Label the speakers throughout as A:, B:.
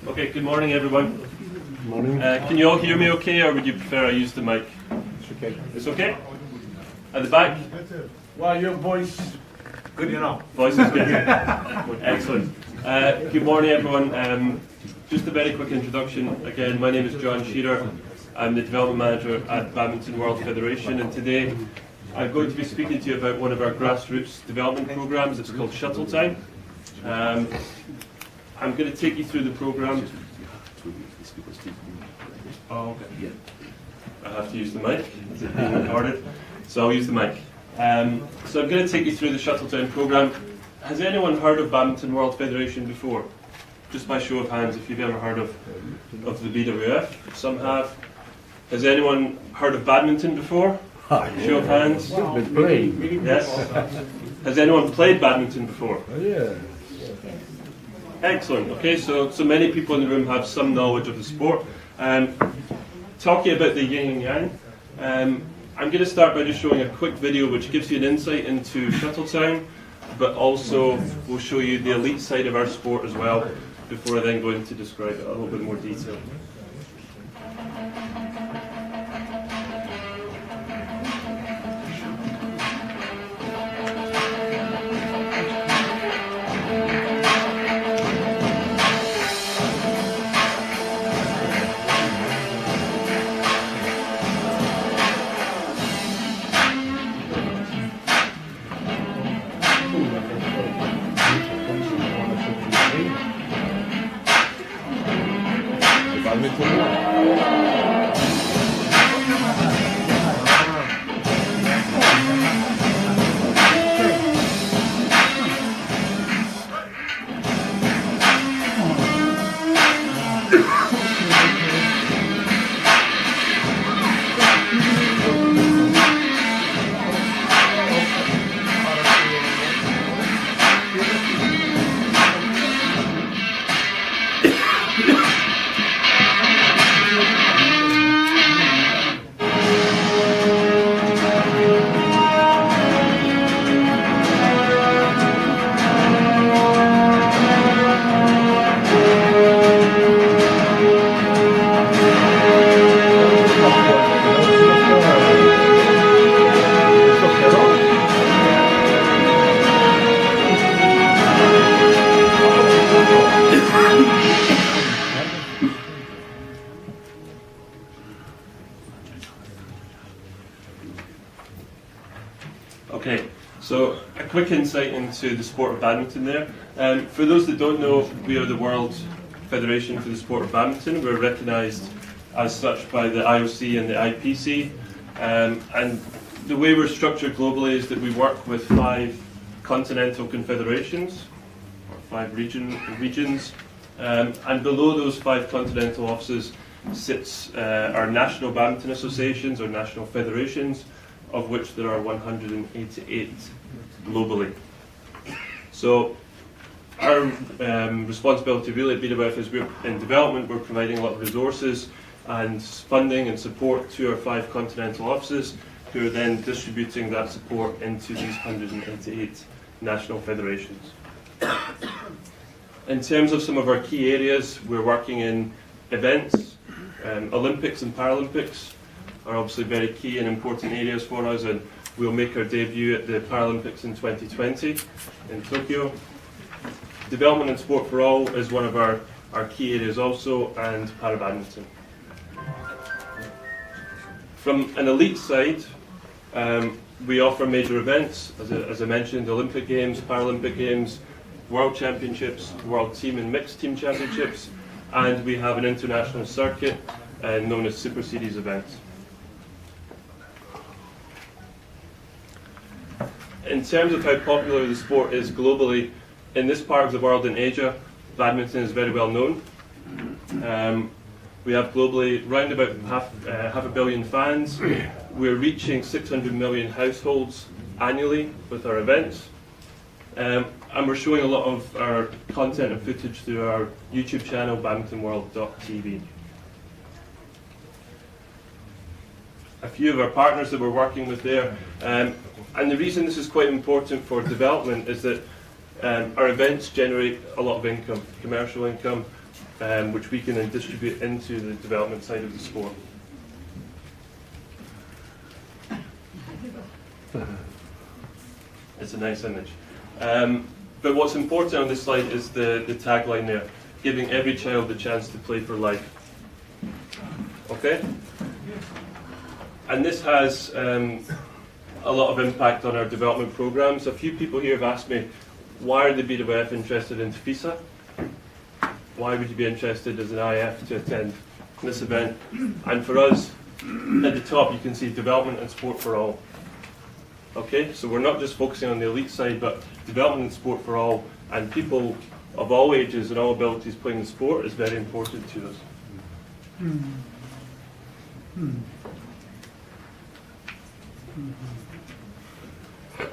A: Okay, good morning everyone.
B: Good morning.
A: Can you all hear me okay, or would you prefer I use the mic?
B: It's okay.
A: It's okay? At the back?
C: Well, your voice, good enough.
A: Voice is good. Excellent. Good morning everyone. Just a very quick introduction. Again, my name is John Shearer. I'm the Development Manager at Badminton World Federation, and today I'm going to be speaking to you about one of our grassroots development programs. It's called Shuttle Time. I'm going to take you through the program. Oh, okay. I have to use the mic. It's being recorded, so I'll use the mic. So I'm going to take you through the Shuttle Time program. Has anyone heard of Badminton World Federation before? Just by show of hands, if you've ever heard of the BWF. Some have. Has anyone heard of badminton before? Show of hands.
B: Been playing.
A: Yes. Has anyone played badminton before?
B: Yeah.
A: Excellent. Okay, so many people in the room have some knowledge of the sport. Talking about the yin and yang, I'm going to start by just showing a quick video which gives you an insight into Shuttle Time, but also will show you the elite side of our sport as well, before I then go into describe it in a little bit more detail. Okay, so a quick insight into the sport of badminton there. For those that don't know, we are the World Federation for the Sport of Badminton. We're recognised as such by the IOC and the IPC. And the way we're structured globally is that we work with 5 continental confederations, or 5 regions. And below those 5 continental offices sits our national badminton associations, or national federations, of which there are 188 globally. So our responsibility really at BWF is we're in development, we're providing a lot of resources and funding and support to our 5 continental offices, who are then distributing that support into these 188 national federations. In terms of some of our key areas, we're working in events. Olympics and Paralympics are obviously very key and important areas for us, and we'll make our debut at the Paralympics in 2020 in Tokyo. Development and sport for all is one of our key areas also, and para-badminton. From an elite side, we offer major events, as I mentioned, Olympic Games, Paralympic Games, World Championships, World Team and Mixed Team Championships, and we have an international circuit known as Super Series events. In terms of how popular the sport is globally, in this part of the world, in Asia, badminton is very well known. We have globally round about half a billion fans. We're reaching 600 million households annually with our events. And we're showing a lot of our content and footage through our YouTube channel, badmintonworld.tv. A few of our partners that we're working with there. And the reason this is quite important for development is that Our events generate a lot of income, commercial income, which we can then distribute into the development side of the sport. It's a nice image. But what's important on this slide is the tagline there, giving every child the chance to play for life. Okay? And this has a lot of impact on our development programs. A few people here have asked me, why are the BWF interested in TAFISA? Why would you be interested as an IF to attend this event? And for us, at the top you can see development and sport for all. Okay, so we're not just focusing on the elite side, but development and sport for all, and people of all ages and all abilities playing the sport is very important to us.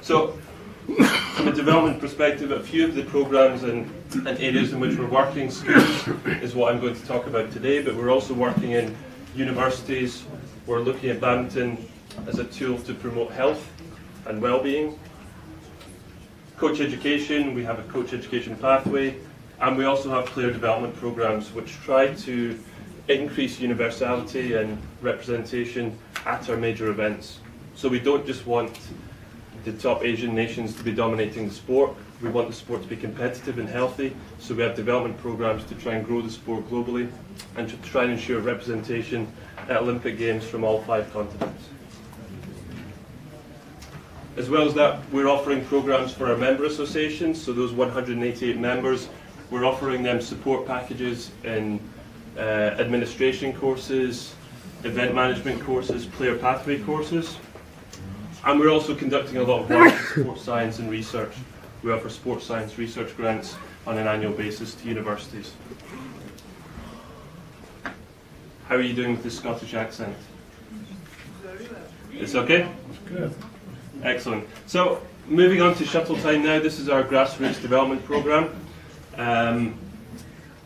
A: So, from a development perspective, a few of the programs and areas in which we're working, schools is what I'm going to talk about today, but we're also working in universities. We're looking at badminton as a tool to promote health and well-being. Coach education, we have a coach education pathway, and we also have player development programs which try to increase universality and representation at our major events. So we don't just want the top Asian nations to be dominating the sport, we want the sport to be competitive and healthy, so we have development programs to try and grow the sport globally and to try and ensure representation at Olympic Games from all 5 continents. As well as that, we're offering programs for our member associations, so those 188 members, we're offering them support packages in administration courses, event management courses, player pathway courses. And we're also conducting a lot of work in sports science and research. We offer sports science research grants on an annual basis to universities. How are you doing with the Scottish accent? It's okay?
C: Good.
A: Excellent. So, moving on to shuttle time now, this is our grassroots development programme. And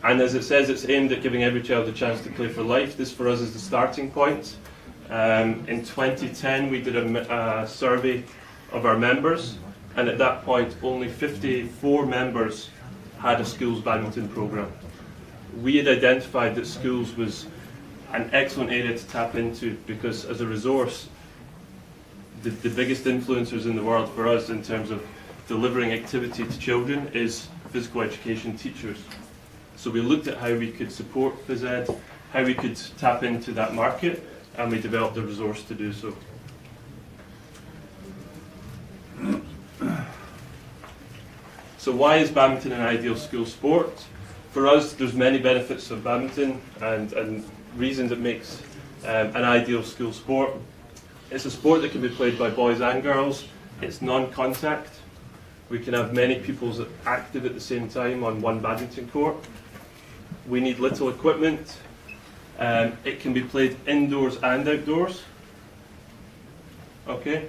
A: as it says, it's aimed at giving every child a chance to play for life. This for us is the starting point. In 2010 we did a survey of our members, and at that point only 54 members had a schools badminton programme. We had identified that schools was an excellent area to tap into because as a resource, the biggest influencers in the world for us in terms of delivering activity to children is physical education teachers. So we looked at how we could support phys ed, how we could tap into that market, and we developed a resource to do so. So why is badminton an ideal school sport? For us, there's many benefits of badminton and reasons it makes an ideal school sport. It's a sport that can be played by boys and girls. It's non-contact. We can have many pupils active at the same time on one badminton court. We need little equipment. It can be played indoors and outdoors. Okay?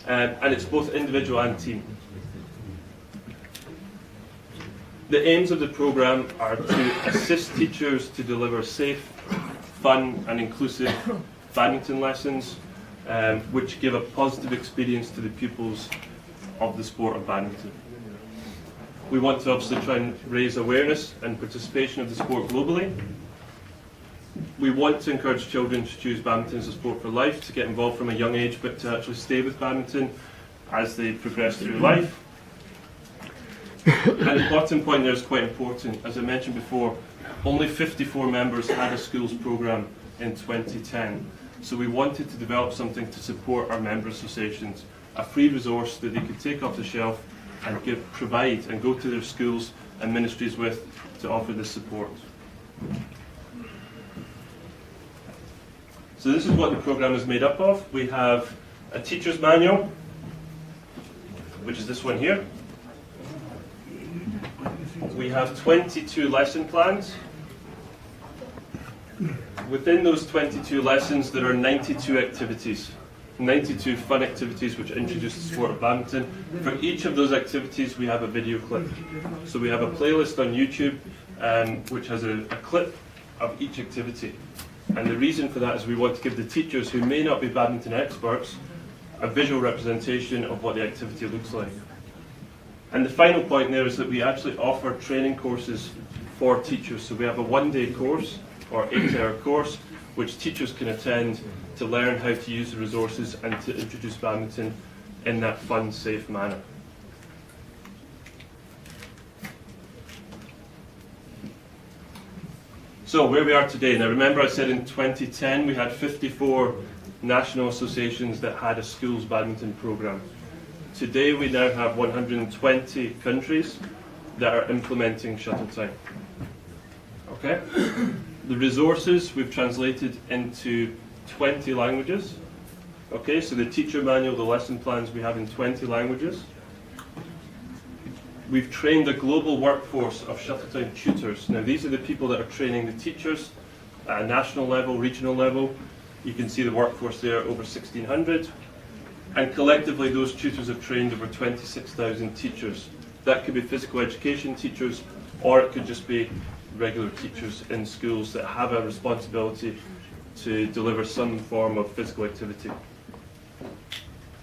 A: And it's both individual and team. The aims of the programme are to assist teachers to deliver safe, fun and inclusive badminton lessons, which give a positive experience to the pupils of the sport of badminton. We want to obviously try and raise awareness and participation of the sport globally. We want to encourage children to choose badminton as a sport for life, to get involved from a young age, but to actually stay with badminton as they progress through life. And the bottom point there is quite important. As I mentioned before, only 54 members had a schools programme in 2010. So we wanted to develop something to support our member associations, a free resource that they could take off the shelf and provide and go to their schools and ministries with to offer this support. So this is what the programme is made up of. We have a teacher's manual, which is this one here. We have 22 lesson plans. Within those 22 lessons, there are 92 activities, 92 fun activities which introduce the sport of badminton. For each of those activities, we have a video clip. So we have a playlist on YouTube which has a clip of each activity. And the reason for that is we want to give the teachers who may not be badminton experts a visual representation of what the activity looks like. And the final point there is that we actually offer training courses for teachers. So we have a one-day course or 8-hour course which teachers can attend to learn how to use the resources and to introduce badminton in that fun, safe manner. So where we are today, now remember I said in 2010 we had 54 national associations that had a schools badminton program. Today we now have 120 countries that are implementing shuttle time. Okay? The resources we've translated into 20 languages. Okay, so the teacher manual, the lesson plans we have in 20 languages. We've trained a global workforce of shuttle time tutors. Now these are the people that are training the teachers at a national level, regional level. You can see the workforce there, over 1,600. And collectively those tutors have trained over 26,000 teachers. That could be physical education teachers, or it could just be regular teachers in schools that have a responsibility to deliver some form of physical activity.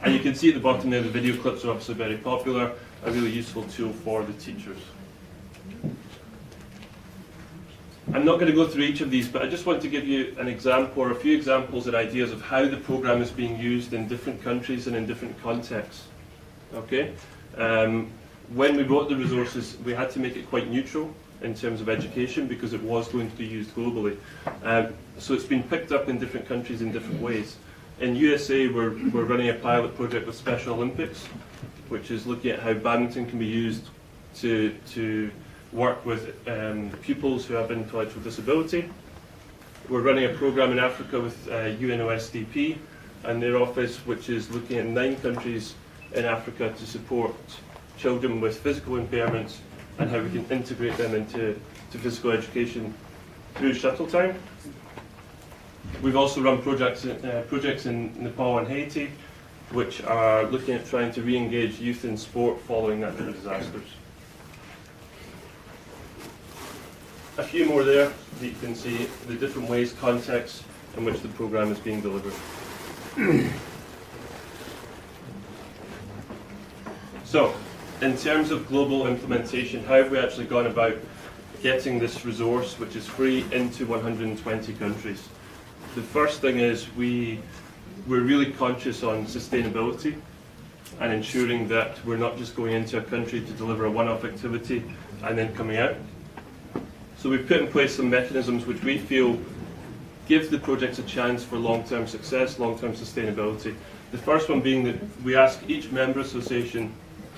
A: And you can see at the bottom there, the video clips are obviously very popular, a really useful tool for the teachers. I'm not going to go through each of these, but I just want to give you an example or a few examples and ideas of how the program is being used in different countries and in different contexts. Okay? When we wrote the resources, we had to make it quite neutral in terms of education because it was going to be used globally. So it's been picked up in different countries in different ways. In USA, we're running a pilot project with Special Olympics, which is looking at how badminton can be used to work with pupils who have intellectual disability. We're running a program in Africa with UNOSDP and their office, which is looking at 9 countries in Africa to support children with physical impairments and how we can integrate them into physical education through shuttle time. We've also run projects in Nepal and Haiti, which are looking at trying to re-engage youth in sport following natural disasters. A few more there that you can see the different ways, contexts in which the program is being delivered. So, in terms of global implementation, how have we actually gone about getting this resource, which is free, into 120 countries? The first thing is we're really conscious on sustainability and ensuring that we're not just going into a country to deliver a one-off activity and then coming out. So we've put in place some mechanisms which we feel give the projects a chance for long-term success, long-term sustainability. The first one being that we ask each member association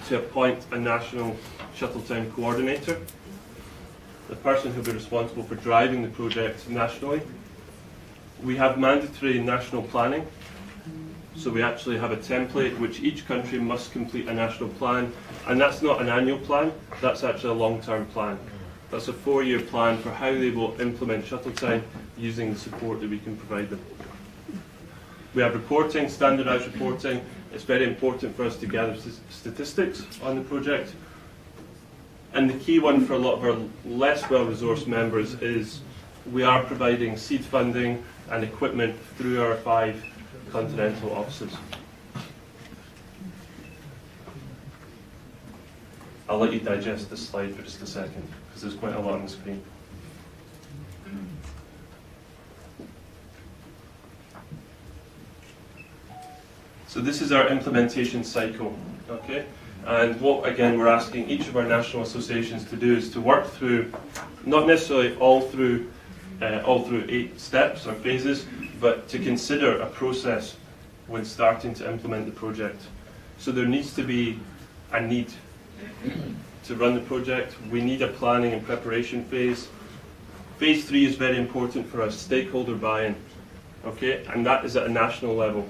A: to appoint a national shuttle time coordinator, the person who will be responsible for driving the project nationally. We have mandatory national planning, so we actually have a template which each country must complete a national plan, and that's not an annual plan, that's actually a long-term plan. That's a 4-year plan for how they will implement shuttle time using the support that we can provide them. We have reporting, standardised reporting. It's very important for us to gather statistics on the project. And the key one for a lot of our less well-resourced members is we are providing seed funding and equipment through our 5 continental offices. I'll let you digest this slide for just a second, because there's quite a lot on the screen. So this is our implementation cycle, okay? And what, again, we're asking each of our national associations to do is to work through, not necessarily all through 8 steps or phases, but to consider a process when starting to implement the project. So there needs to be a need to run the project. We need a planning and preparation phase. Phase 3 is very important for us, stakeholder buy-in, okay? And that is at a national level.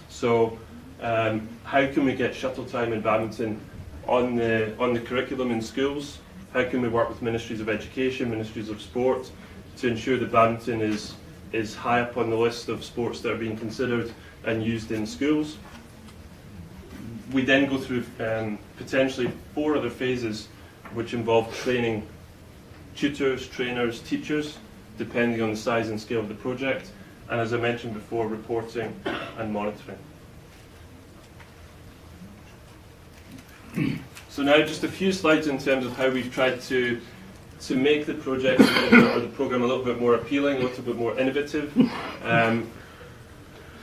A: So how can we get shuttle time in badminton on the curriculum in schools? How can we work with ministries of education, ministries of sport, to ensure that badminton is high up on the list of sports that are being considered and used in schools? We then go through potentially 4 other phases which involve training tutors, trainers, teachers, depending on the size and scale of the project, and as I mentioned before, reporting and monitoring. So now just a few slides in terms of how we've tried to make the project or the program a little bit more appealing, a little bit more innovative.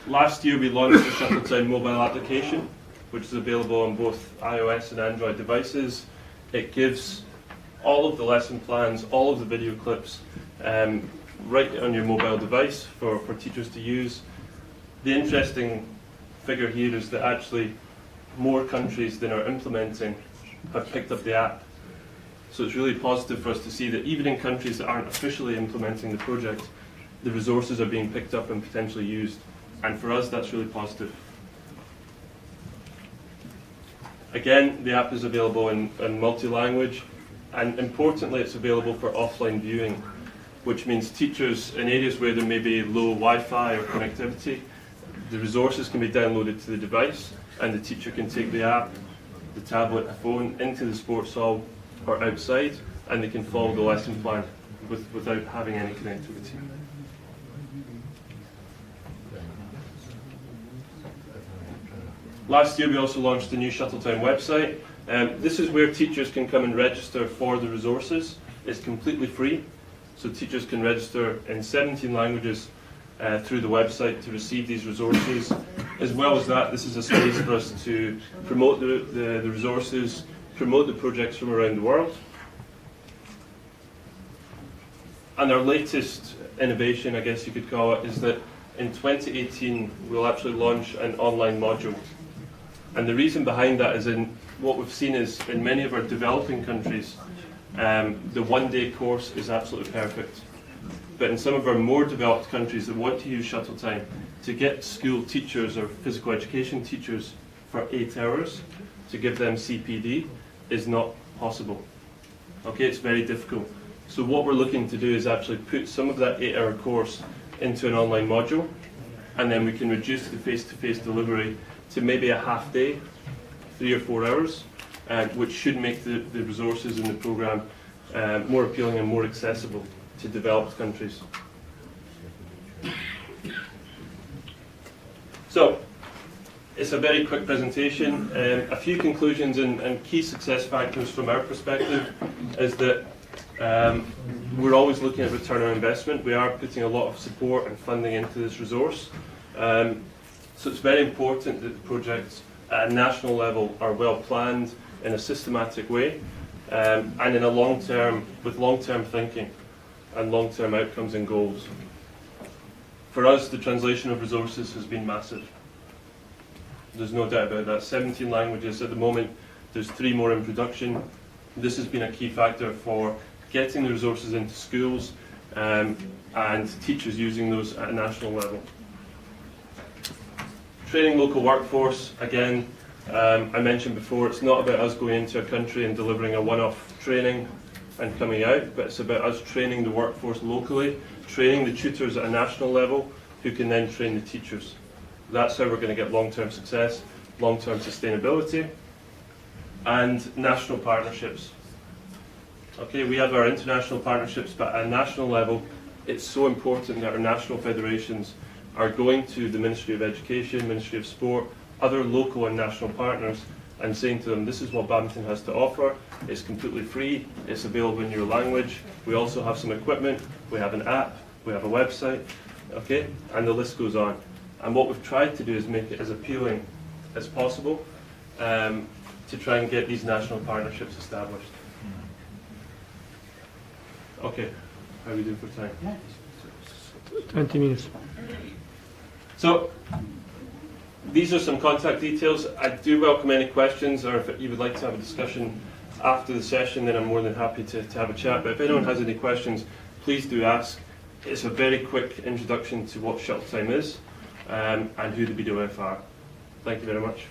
A: Last year we launched the Shuttletown mobile application, which is available on both iOS and Android devices. It gives all of the lesson plans, all of the video clips, right on your mobile device for teachers to use. The interesting figure here is that actually more countries than are implementing have picked up the app. So it's really positive for us to see that even in countries that aren't officially implementing the project, the resources are being picked up and potentially used. And for us, that's really positive. Again, the app is available in multi-language, and importantly, it's available for offline viewing, which means teachers in areas where there may be low Wi-Fi or connectivity, the resources can be downloaded to the device, and the teacher can take the app, the tablet, the phone into the sports hall or outside, and they can follow the lesson plan without having any connectivity. Last year we also launched the new Shuttletown website. This is where teachers can come and register for the resources. It's completely free, so teachers can register in 17 languages through the website to receive these resources. As well as that, this is a space for us to promote the resources, promote the projects from around the world. And our latest innovation, I guess you could call it, is that in 2018 we'll actually launch an online module. And the reason behind that is in what we've seen is in many of our developing countries, the one-day course is absolutely perfect. But in some of our more developed countries that want to use Shuttletown, to get school teachers or physical education teachers for 8 hours, to give them CPD, is not possible. Okay, it's very difficult. So what we're looking to do is actually put some of that 8-hour course into an online module, and then we can reduce the face-to-face delivery to maybe a half day, 3 or 4 hours, which should make the resources in the program more appealing and more accessible to developed countries. So, it's a very quick presentation. A few conclusions and key success factors from our perspective is that we're always looking at return on investment. We are putting a lot of support and funding into this resource. So it's very important that the projects at a national level are well planned in a systematic way and in a with long-term thinking and long-term outcomes and goals. For us, the translation of resources has been massive. There's no doubt about that. 17 languages at the moment, there's 3 more in production. This has been a key factor for getting the resources into schools and teachers using those at a national level. Training local workforce, again, I mentioned before, it's not about us going into a country and delivering a one-off training and coming out, but it's about us training the workforce locally, training the tutors at a national level, who can then train the teachers. That's how we're going to get long-term success, long-term sustainability, and national partnerships. Okay, we have our international partnerships, but at a national level, it's so important that our national federations are going to the Ministry of Education, Ministry of Sport, other local and national partners, and saying to them, this is what Badminton has to offer. It's completely free, it's available in your language. We also have some equipment, we have an app, we have a website, okay, and the list goes on. And what we've tried to do is make it as appealing as possible to try and get these national partnerships established. Okay, how are we doing for time?
B: 20 minutes.
A: So, these are some contact details. I do welcome any questions, or if you would like to have a discussion after the session, then I'm more than happy to have a chat. But if anyone has any questions, please do ask. It's a very quick introduction to what Shuttletown is and who the BDOF are. Thank you very much.